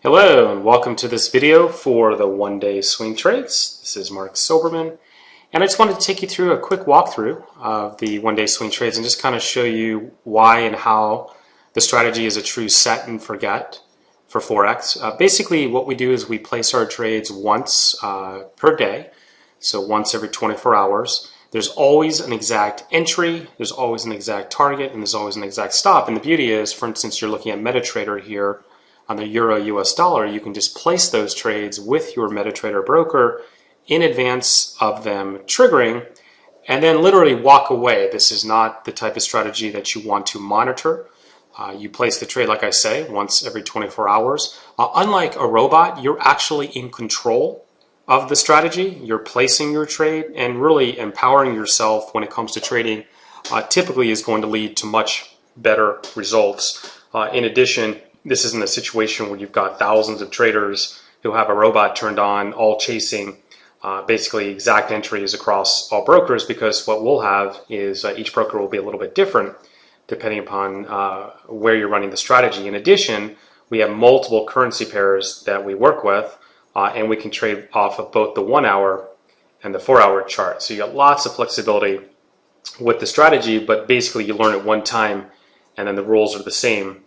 Hello and welcome to this video for the one-day swing trades. This is Mark Silberman, and I just wanted to take you through a quick walkthrough of the one-day swing trades and just kind of show you why and how the strategy is a true set and forget for Forex. Basically what we do is we place our trades once per day, so once every 24 hours. There's always an exact entry, there's always an exact target, and there's always an exact stop. And the beauty is, for instance, you're looking at MetaTrader here on the Euro US dollar, you can just place those trades with your MetaTrader broker in advance of them triggering and then literally walk away. This is not the type of strategy that you want to monitor. You place the trade, like I say, once every 24 hours. Unlike a robot, you're actually in control of the strategy. You're placing your trade, and really empowering yourself when it comes to trading typically is going to lead to much better results. In addition, this isn't a situation where you've got thousands of traders who have a robot turned on, all chasing basically exact entries across all brokers, because what we'll have is each broker will be a little bit different depending upon where you're running the strategy. In addition, we have multiple currency pairs that we work with, and we can trade off of both the 1 hour and the 4 hour chart. So you got lots of flexibility with the strategy, but basically you learn it one time and then the rules are the same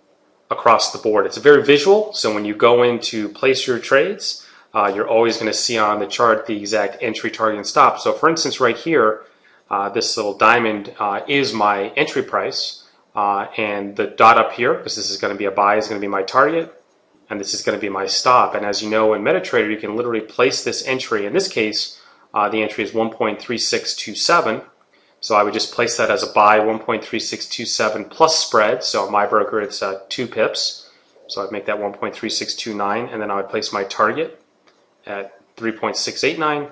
across the board. It's very visual, so when you go in to place your trades, you're always going to see on the chart the exact entry, target, and stop. So for instance, right here, this little diamond is my entry price, and the dot up here, because this is going to be a buy, is going to be my target, and this is going to be my stop. And as you know, in MetaTrader, you can literally place this entry. In this case, the entry is 1.3627. So I would just place that as a buy, 1.3627 plus spread. So on my broker, it's 2 pips. So I'd make that 1.3629, and then I would place my target at 3.689,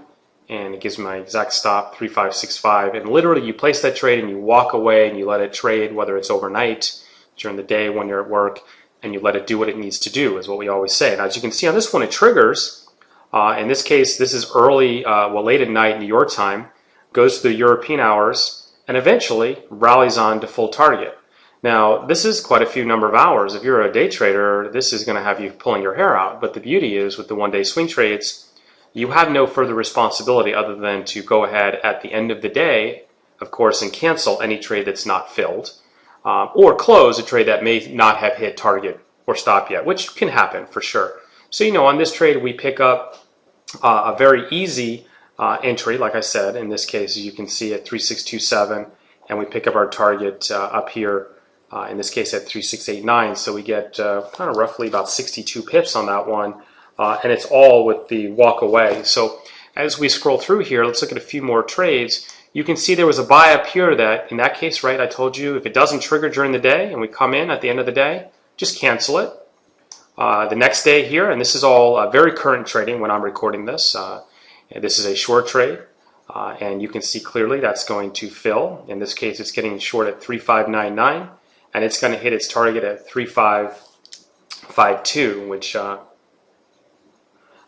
and it gives me my exact stop, 3.565. And literally, you place that trade and you walk away and you let it trade, whether it's overnight, during the day when you're at work, and you let it do what it needs to do, is what we always say. And as you can see on this one, it triggers. In this case, this is early, late at night New York time. Goes to the European hours, and eventually rallies on to full target. Now, this is quite a few number of hours. If you're a day trader, this is going to have you pulling your hair out. But the beauty is, with the one-day swing trades, you have no further responsibility other than to go ahead at the end of the day, of course, and cancel any trade that's not filled, or close a trade that may not have hit target or stop yet, which can happen for sure. So, on this trade, we pick up a very easy entry, like I said. In this case, you can see at 3627, and we pick up our target up here, in this case at 3689. So we get kind of roughly about 62 pips on that one, and it's all with the walk away. So as we scroll through here, let's look at a few more trades. You can see there was a buy up here that, in that case, right, I told you if it doesn't trigger during the day and we come in at the end of the day, just cancel it. The next day here, and this is all very current trading when I'm recording this. This is a short trade, and you can see clearly that's going to fill. In this case, it's getting short at 3.599, and it's going to hit its target at 3.552, which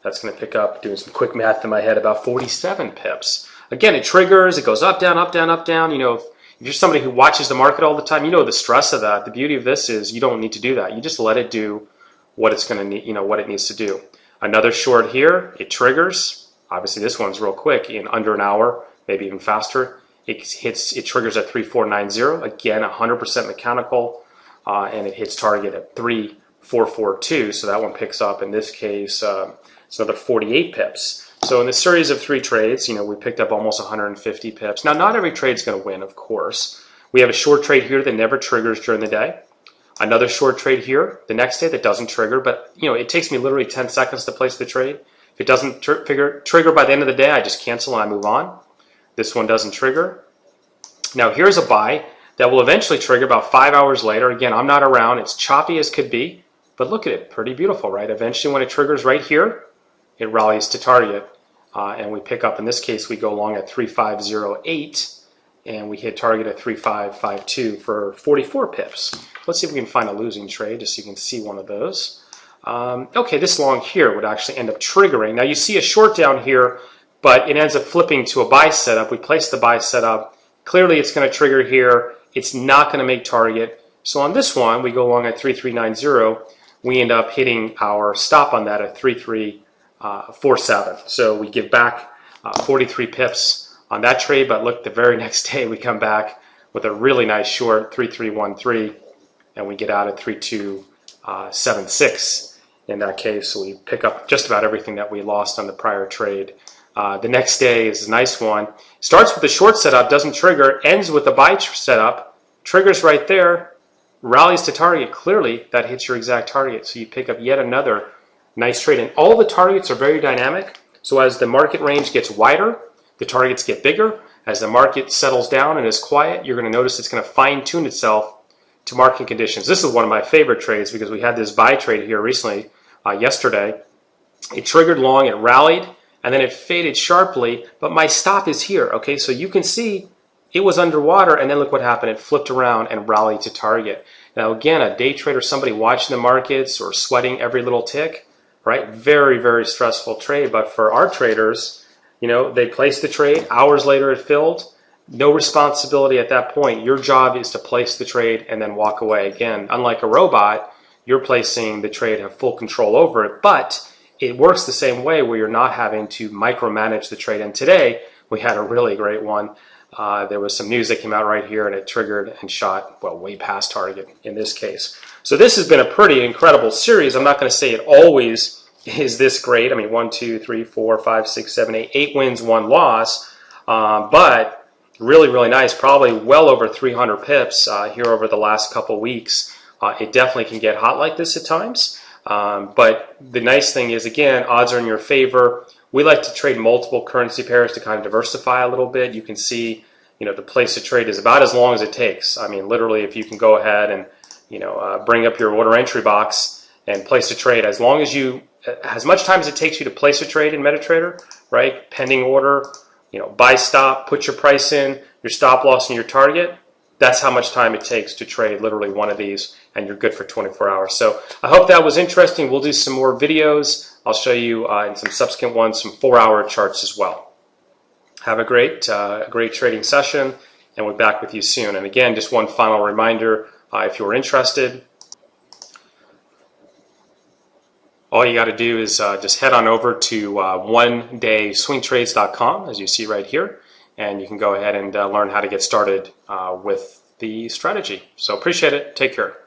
that's going to pick up, doing some quick math in my head, about 47 pips. Again, it triggers, it goes up, down, up, down, up, down. If you're somebody who watches the market all the time, you know the stress of that. The beauty of this is you don't need to do that. You just let it do what it's going to need, what it needs to do. Another short here, it triggers. Obviously, this one's real quick. In under an hour, maybe even faster, it triggers at 3.490. Again, 100% mechanical, and it hits target at 3.442. So that one picks up. In this case, it's another 48 pips. So in this series of 3 trades, we picked up almost 150 pips. Now, not every trade's going to win, of course. We have a short trade here that never triggers during the day. Another short trade here the next day that doesn't trigger, but it takes me literally 10 seconds to place the trade. If it doesn't trigger by the end of the day, I just cancel and I move on. This one doesn't trigger. Now here's a buy that will eventually trigger about 5 hours later. Again, I'm not around. It's choppy as could be, but look at it. Pretty beautiful, right? Eventually when it triggers right here, it rallies to target. And we pick up, in this case, we go long at 3.508, and we hit target at 3.552 for 44 pips. Let's see if we can find a losing trade, just so you can see one of those. Okay, this long here would actually end up triggering. Now you see a short down here, but it ends up flipping to a buy setup. We place the buy setup. Clearly it's going to trigger here. It's not going to make target. So on this one, we go long at 3.390. we end up hitting our stop on that at 3347. So we give back 43 pips on that trade, but look, the very next day we come back with a really nice short 3313, and we get out at 3276 in that case. So we pick up just about everything that we lost on the prior trade. The next day is a nice one. Starts with a short setup, doesn't trigger, ends with a buy setup, triggers right there, rallies to target. Clearly, that hits your exact target. So you pick up yet another nice trade. And all the targets are very dynamic. So as the market range gets wider, the targets get bigger. As the market settles down and is quiet, you're going to notice it's going to fine-tune itself to market conditions. This is one of my favorite trades because we had this buy trade here recently, yesterday. It triggered long, it rallied, and then it faded sharply, but my stop is here, okay? So you can see it was underwater, and then look what happened. It flipped around and rallied to target. Now again, a day trader, somebody watching the markets or sweating every little tick, right? Very, very stressful trade. But for our traders, you know, they placed the trade, hours later it filled, no responsibility at that point. Your job is to place the trade and then walk away. Again, unlike a robot, you're placing the trade, have full control over it, but it works the same way where you're not having to micromanage the trade. And today we had a really great one. There was some news that came out right here and it triggered and shot, well, way past target in this case. So this has been a pretty incredible series. I'm not going to say it always is this great. I mean, 1, 2, 3, 4, 5, 6, 7, 8, 8 wins, 1 loss. But really, really nice. Probably well over 300 pips here over the last couple weeks. It definitely can get hot like this at times. But the nice thing is, again, odds are in your favor. We like to trade multiple currency pairs to kind of diversify a little bit. You can see, you know, the place to trade is about as long as it takes. I mean, literally, if you can go ahead and, you know, bring up your order entry box and place a trade, as long as you, as much time as it takes you to place a trade in MetaTrader, right? Pending order, you know, buy stop, put your price in, your stop loss and your target. That's how much time it takes to trade literally one of these, and you're good for 24 hours. So I hope that was interesting. We'll do some more videos. I'll show you in some subsequent ones some 4-hour charts as well. Have a great trading session, and we're back with you soon. And again, just one final reminder, if you're interested, all you got to do is just head on over to onedayswingtrades.com, as you see right here, and you can go ahead and learn how to get started with the strategy. So appreciate it. Take care.